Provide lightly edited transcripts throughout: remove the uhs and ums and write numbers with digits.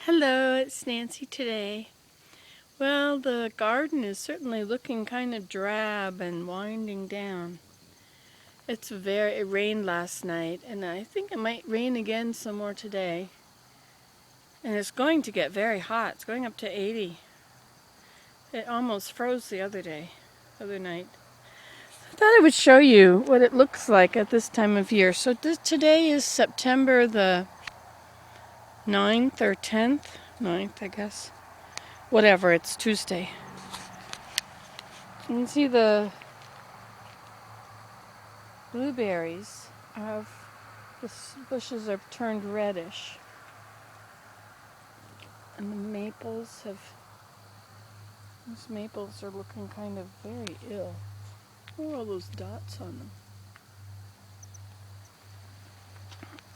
Hello, it's Nancy today. Well, the garden is certainly looking kind of drab and winding down. It rained last night, and I think it might rain again some more today. And it's going to get very hot. It's going up to 80. It almost froze the other night. I thought I would show you what it looks like at this time of year. So today is September the 9th or 10th? 9th, I guess. Whatever, it's Tuesday. You can see the blueberries the bushes have turned reddish, and those maples are looking kind of very ill. Look at all those dots on them.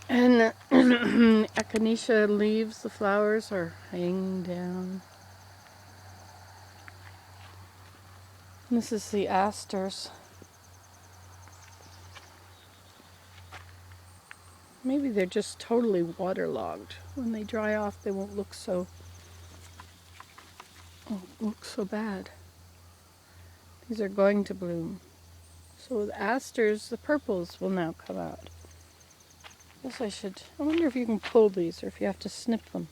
And echinacea leaves, the flowers are hanging down. And this is the asters. Maybe they're just totally waterlogged. When they dry off, they won't look so bad. These are going to bloom. So with asters, the purples will now come out. I wonder if you can pull these or if you have to snip them.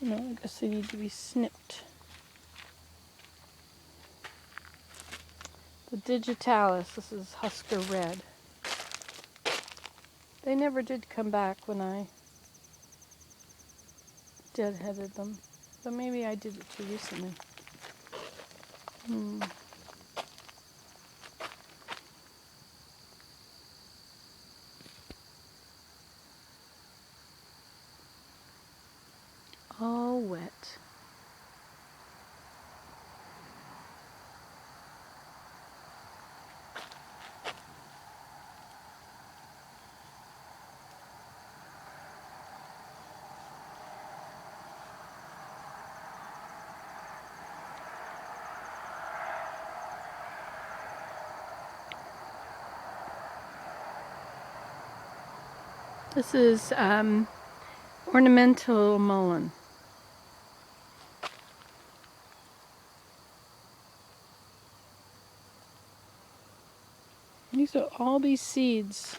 I guess they need to be snipped. The digitalis, this is Husker Red. They never did come back when I deadheaded them. But maybe I did it too recently. All wet. This is ornamental mullein. These are all these seeds.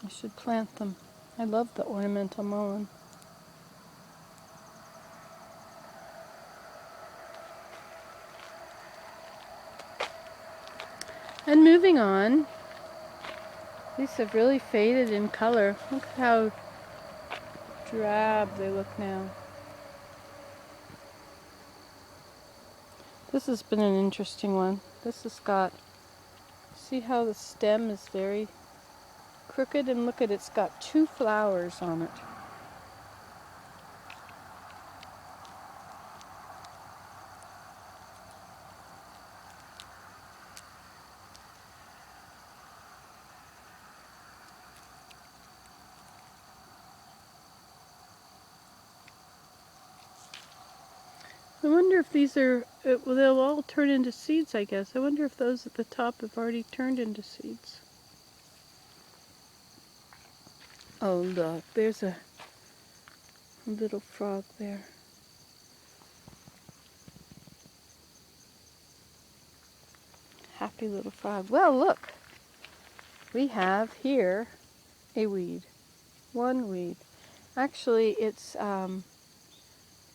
I should plant them. I love the ornamental mullein. And moving on, these have really faded in color. Look at how drab they look now. This has been an interesting one. See how the stem is very crooked, and look at it's got 2 flowers on it. I wonder if these they'll all turn into seeds, I guess. I wonder if those at the top have already turned into seeds. Oh, look, there's a little frog there. Happy little frog. Well, look, we have here a weed. One weed. Actually, it's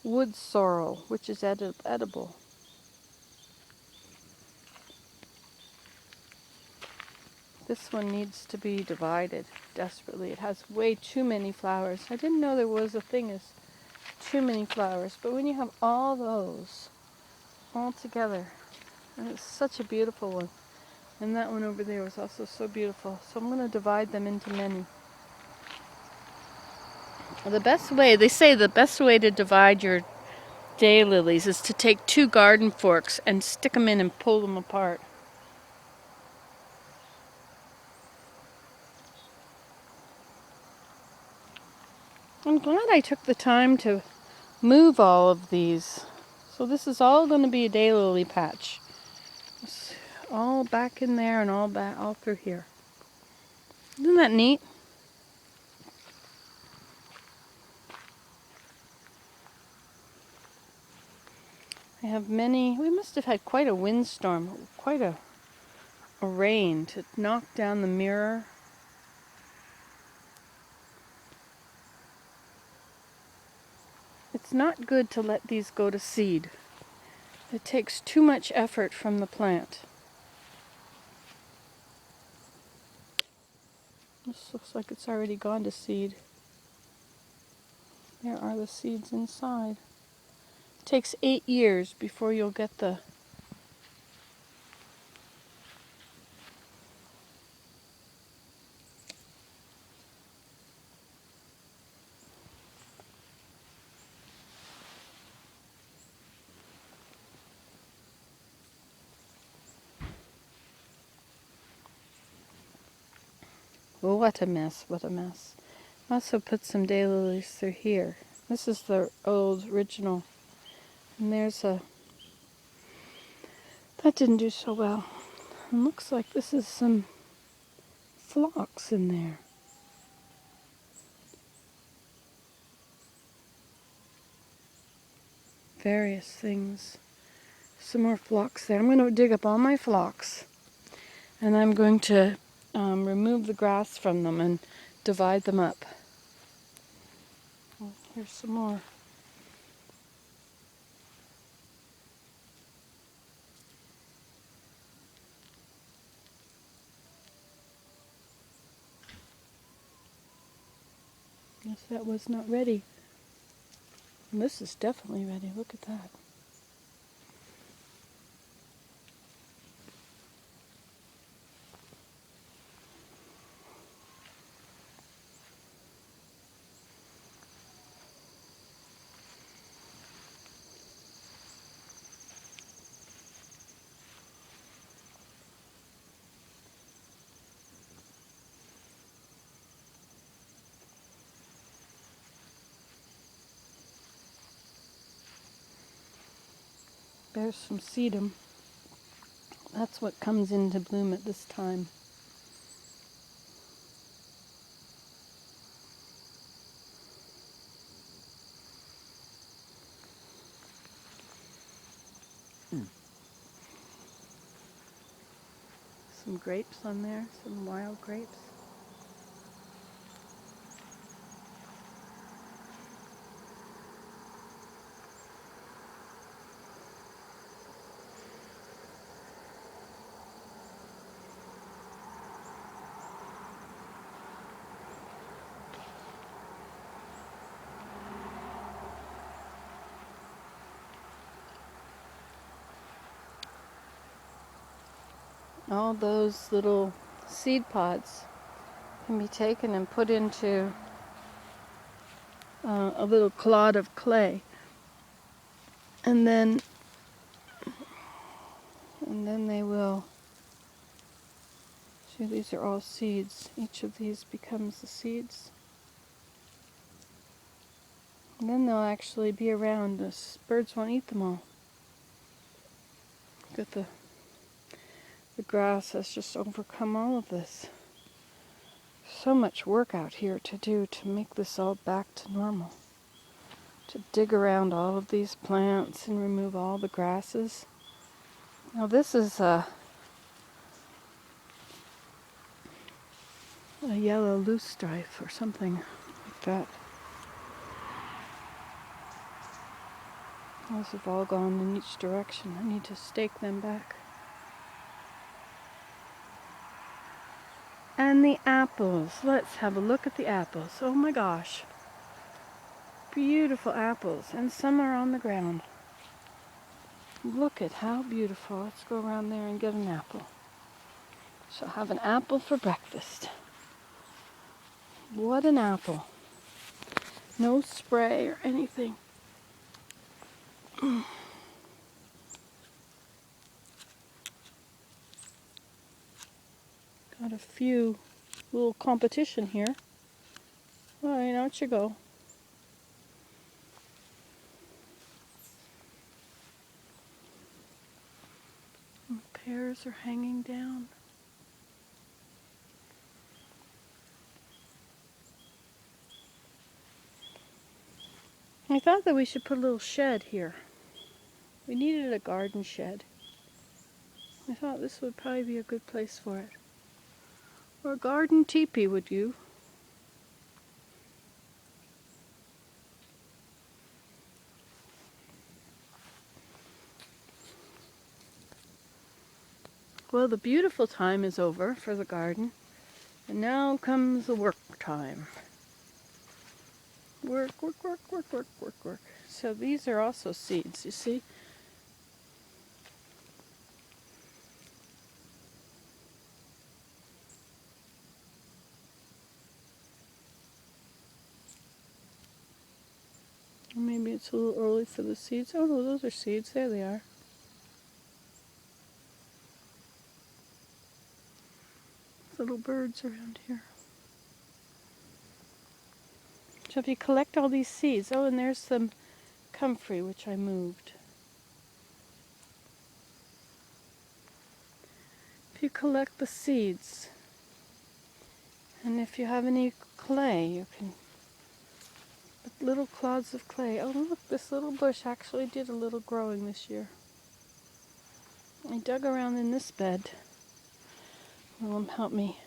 wood sorrel, which is edible. This one needs to be divided desperately. It has way too many flowers. I didn't know there was a thing as too many flowers, but when you have all those all together, and it's such a beautiful one. And that one over there was also so beautiful. So I'm going to divide them into many. They say the best way to divide your daylilies is to take 2 garden forks and stick them in and pull them apart. I'm glad I took the time to move all of these. So this is all going to be a daylily patch. It's all back in there and all through here. Isn't that neat? We have many, we must have had quite a windstorm, quite a rain to knock down the mirror. It's not good to let these go to seed. It takes too much effort from the plant. This looks like it's already gone to seed. There are the seeds inside. It takes 8 years before you'll get the well, what a mess, what a mess. I also put some daylilies through here. This is the old original. And there's a... that didn't do so well. It looks like this is some phlox in there. Various things. Some more phlox there. I'm going to dig up all my phlox. And I'm going to remove the grass from them and divide them up. Oh, here's some more. Guess that was not ready. And this is definitely ready. Look at that. There's some sedum. That's what comes into bloom at this time. Some grapes on there, some wild grapes. All those little seed pods can be taken and put into a little clod of clay, and then they will. See, these are all seeds. Each of these becomes the seeds, and then they'll actually be around. The birds won't eat them all. Look at the grass has just overcome all of this. So much work out here to do to make this all back to normal. To dig around all of these plants and remove all the grasses. Now this is a yellow loosestrife or something like that. Those have all gone in each direction. I need to stake them back. And the apples. Let's have a look at the apples. Oh my gosh. Beautiful apples. And some are on the ground. Look at how beautiful. Let's go around there and get an apple. Shall have an apple for breakfast. What an apple. No spray or anything. Got a few little competition here. All right, out you go. Pears are hanging down. I thought that we should put a little shed here. We needed a garden shed. I thought this would probably be a good place for it. Or a garden teepee, would you? Well, the beautiful time is over for the garden, and now comes the work time. Work, work, work, work, work, work, work. So these are also seeds, you see? Maybe it's a little early for the seeds. Oh no, those are seeds. There they are. Little birds around here. So if you collect all these seeds, oh, and there's some comfrey, which I moved. If you collect the seeds, and if you have any clay, you can put little clods of clay. Oh, look, this little bush actually did a little growing this year. I dug around in this bed. Mom helped me.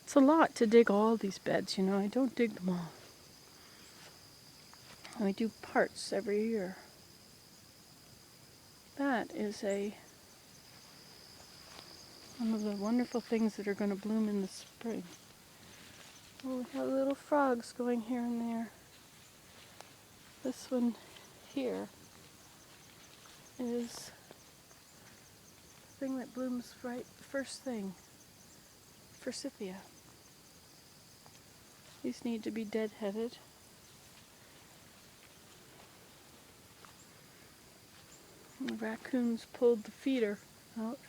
It's a lot to dig all these beds, you know. I don't dig them all. I do parts every year. That is one of the wonderful things that are going to bloom in the spring. Oh, we have little frogs going here and there. This one here is the thing that blooms right first thing, Forsythia. These need to be deadheaded. And the raccoons pulled the feeder out.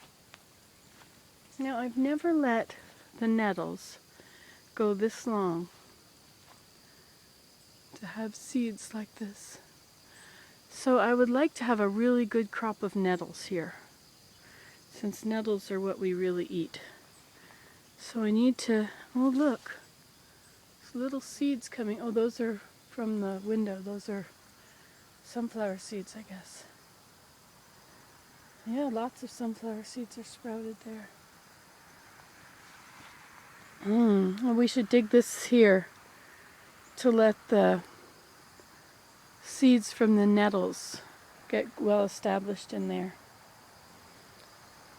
Now, I've never let the nettles go this long to have seeds like this. So I would like to have a really good crop of nettles here, since nettles are what we really eat. So I need to, oh look, there's little seeds coming. Oh, those are from the window. Those are sunflower seeds, I guess. Yeah, lots of sunflower seeds are sprouted there. Well, we should dig this here to let the seeds from the nettles get well established in there.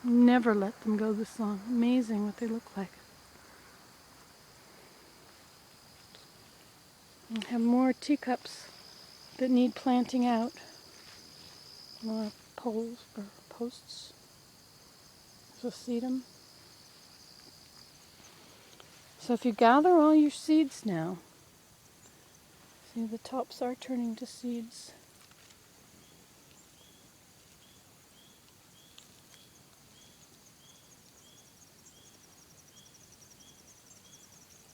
Never let them go this long. Amazing what they look like. We have more teacups that need planting out. More poles or posts. There's a sedum. So if you gather all your seeds now, see the tops are turning to seeds.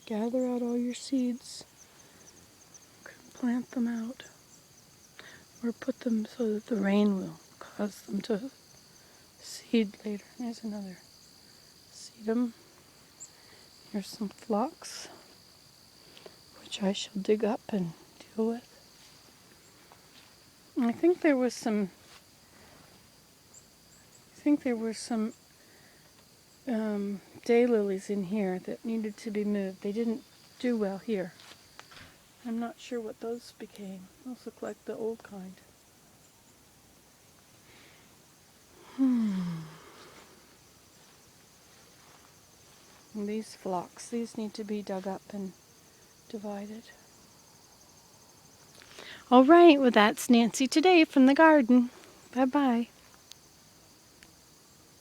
Gather out all your seeds. Plant them out. Or put them so that the rain will cause them to seed later. There's another sedum. Here's some phlox, which I shall dig up and deal with. And I think there were some daylilies in here that needed to be moved. They didn't do well here. I'm not sure what those became. Those look like the old kind. And these phlox, these need to be dug up and divided. All right, well that's Nancy today from the garden. Bye-bye.